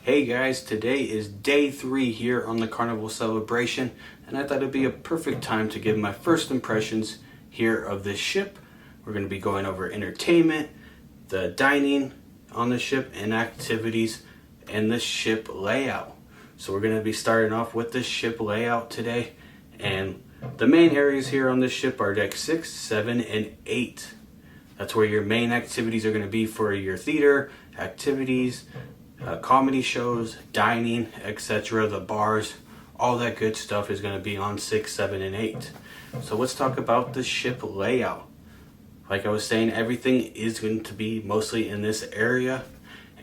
Hey guys, today is day 3 here on the Carnival Celebration, and I thought it'd be a perfect time to give my first impressions here of this ship. We're going to be going over entertainment, the dining on the ship, and activities, and the ship layout. So we're going to be starting off with the ship layout today, and the main areas here on this ship are deck 6, 7, and 8. That's where your main activities are going to be for your theater activities, comedy shows, dining, etc. The bars, all that good stuff is going to be on 6, 7, and 8. So let's talk about the ship layout. Like I was saying, everything is going to be mostly in this area,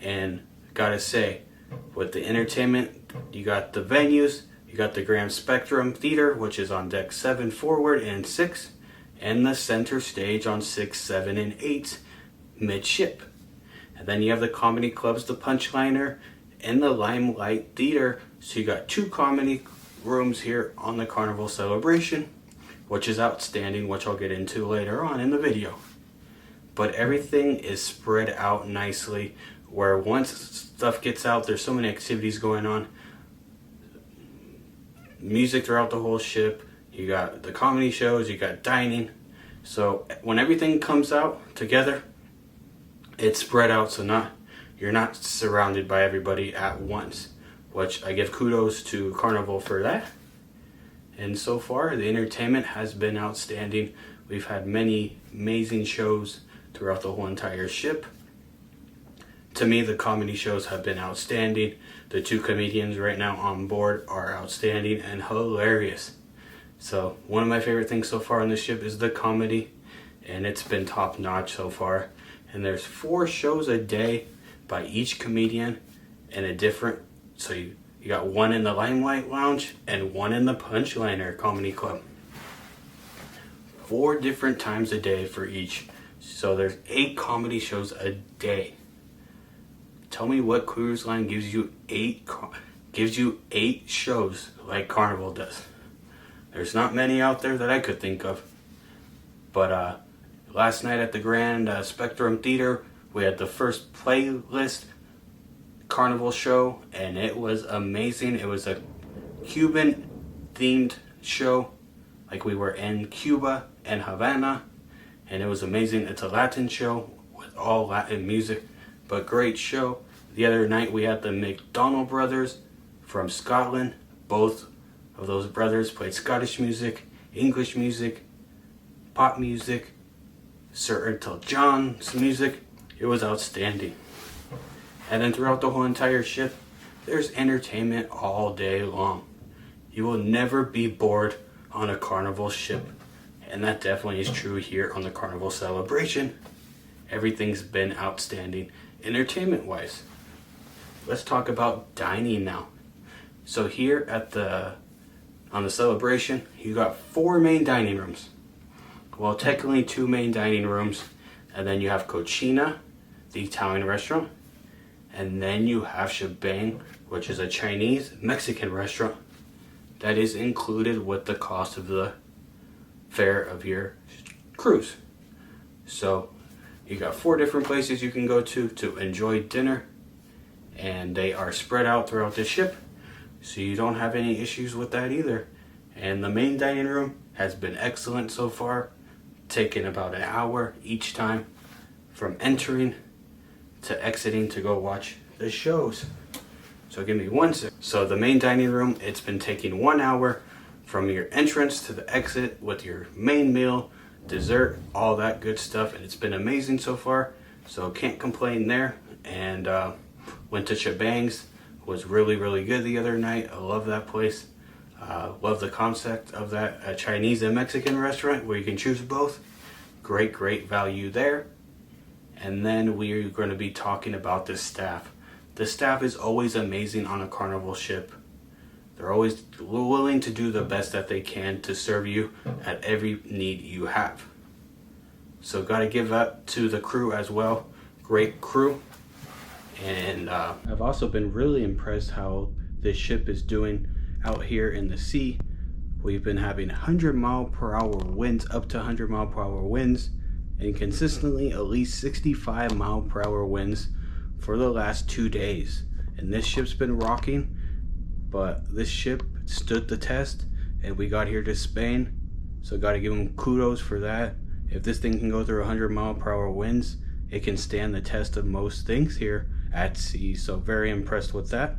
and gotta say, with the entertainment, you got the venues, you got the Grand Spectrum Theater, which is on deck 7 forward and 6, and the center stage on 6, 7, and 8 midship. And then you have the comedy clubs, the Punchliner, and the Limelight Theater. So you got 2 comedy rooms here on the Carnival Celebration, which is outstanding, which I'll get into later on in the video. But everything is spread out nicely, where once stuff gets out, there's so many activities going on. Music throughout the whole ship. You got the comedy shows, you got dining. So when everything comes out together, it's spread out, so you're not surrounded by everybody at once, which I give kudos to Carnival for that. And so far, the entertainment has been outstanding. We've had many amazing shows throughout the whole entire ship. To me, the comedy shows have been outstanding. The 2 comedians right now on board are outstanding and hilarious. So one of my favorite things so far on the ship is the comedy, and it's been top notch so far. And there's 4 shows a day by each comedian and a different, so you got 1 in the Limelight Lounge and 1 in the Punchliner Comedy Club. 4 different times a day for each. So there's 8 comedy shows a day. Tell me what cruise line gives you 8 shows like Carnival does. There's not many out there that I could think of. But last night at the Grand Spectrum Theater, we had the first playlist Carnival show, and it was amazing. It was a Cuban themed show, like we were in Cuba and Havana, and it was amazing. It's a Latin show with all Latin music, but great show. The other night we had the McDonald brothers from Scotland. Both of those brothers played Scottish music, English music, pop music, Sir Elton John's music. It was outstanding. And then throughout the whole entire ship, there's entertainment all day long. You will never be bored on a Carnival ship. And that definitely is true here on the Carnival Celebration. Everything's been outstanding entertainment wise. Let's talk about dining now. So here on the Celebration, you got 4 main dining rooms. Well, technically 2 main dining rooms, and then you have Cochina, the Italian restaurant, and then you have Shebang, which is a Chinese Mexican restaurant that is included with the cost of the fare of your cruise. So you got 4 different places you can go to enjoy dinner, and they are spread out throughout the ship, so you don't have any issues with that either. And the main dining room has been excellent so far, taking about an hour each time from entering to exiting to go watch the shows. So give me 1 sec. So the main dining room, it's been taking 1 hour from your entrance to the exit with your main meal, dessert, all that good stuff, and it's been amazing so far, so can't complain there. And went to Shebang's, was really good the other night. I love that place. Love the concept of that Chinese and Mexican restaurant where you can choose both. Great value there. And then we're going to be talking about the staff. The staff is always amazing on a Carnival ship. They're always willing to do the best that they can to serve you at every need you have. So gotta give that to the crew as well. Great crew. And I've also been really impressed how this ship is doing out here in the sea. We've been having 100-mile-per-hour winds, up to 100-mile-per-hour winds, and consistently at least 65-mile-per-hour winds for the last 2 days. and this ship's been rocking, but this ship stood the test and we got here to Spain, so gotta give them kudos for that. If this thing can go through 100-mile-per-hour winds, it can stand the test of most things here at sea, so very impressed with that.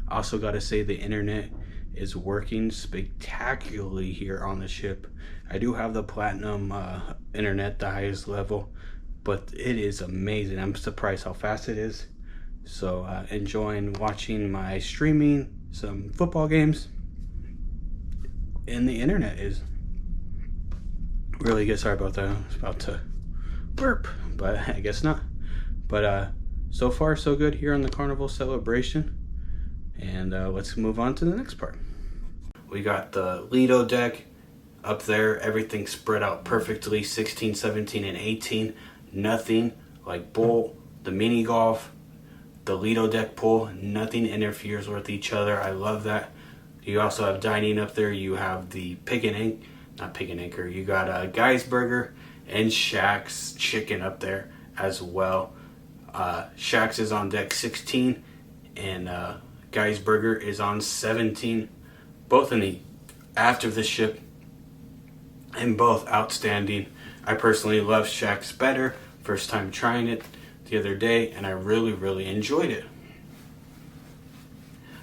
Also gotta say the internet is working spectacularly here on the ship. I do have the platinum internet, the highest level, but it is amazing. I'm surprised how fast it is. So enjoying watching my streaming, some football games, and the internet is really good. Sorry about that. I was about to burp, but I guess not. But so far so good here on the Carnival Celebration. And let's move on to the next part. We got the Lido deck up there, everything spread out perfectly, 16, 17, and 18. Nothing like bowl, the mini golf, the Lido deck pool, nothing interferes with each other. I love that. You also have dining up there. You have the not Pig and Anchor. You got Guy's Burger and Shaq's Chicken up there as well. Shaq's is on deck 16 and Guy's Burger is on 17. Both in the aft of the ship and both outstanding. I personally love Shaq's better. First time trying it the other day and I really enjoyed it.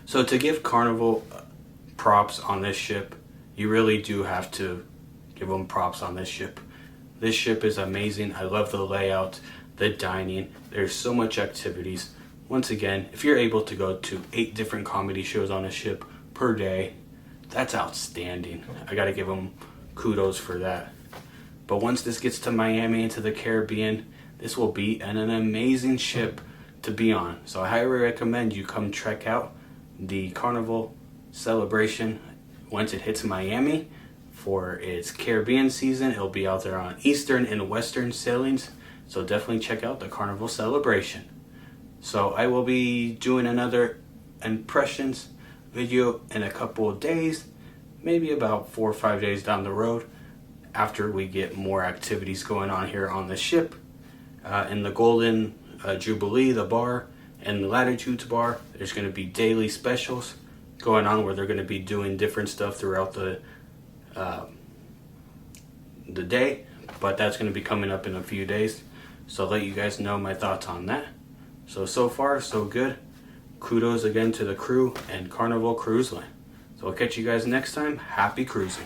So to give Carnival props on this ship, you really do have to give them props on this ship. This ship is amazing. I love the layout, the dining. There's so much activities. Once again, if you're able to go to 8 different comedy shows on a ship per day, that's outstanding. I gotta give them kudos for that. But once this gets to Miami and to the Caribbean, this will be an amazing ship to be on. So I highly recommend you come check out the Carnival Celebration once it hits Miami for its Caribbean season. It'll be out there on Eastern and Western sailings. So definitely check out the Carnival Celebration. So I will be doing another impressions video in a couple of days, maybe about 4 or 5 days down the road, after we get more activities going on here on the ship. In the Golden Jubilee, the bar, and the Latitudes bar, there's going to be daily specials going on where they're going to be doing different stuff throughout the day, but that's going to be coming up in a few days. So I'll let you guys know my thoughts on that. So far so good. Kudos again to the crew and Carnival Cruise Line. So I'll catch you guys next time. Happy cruising.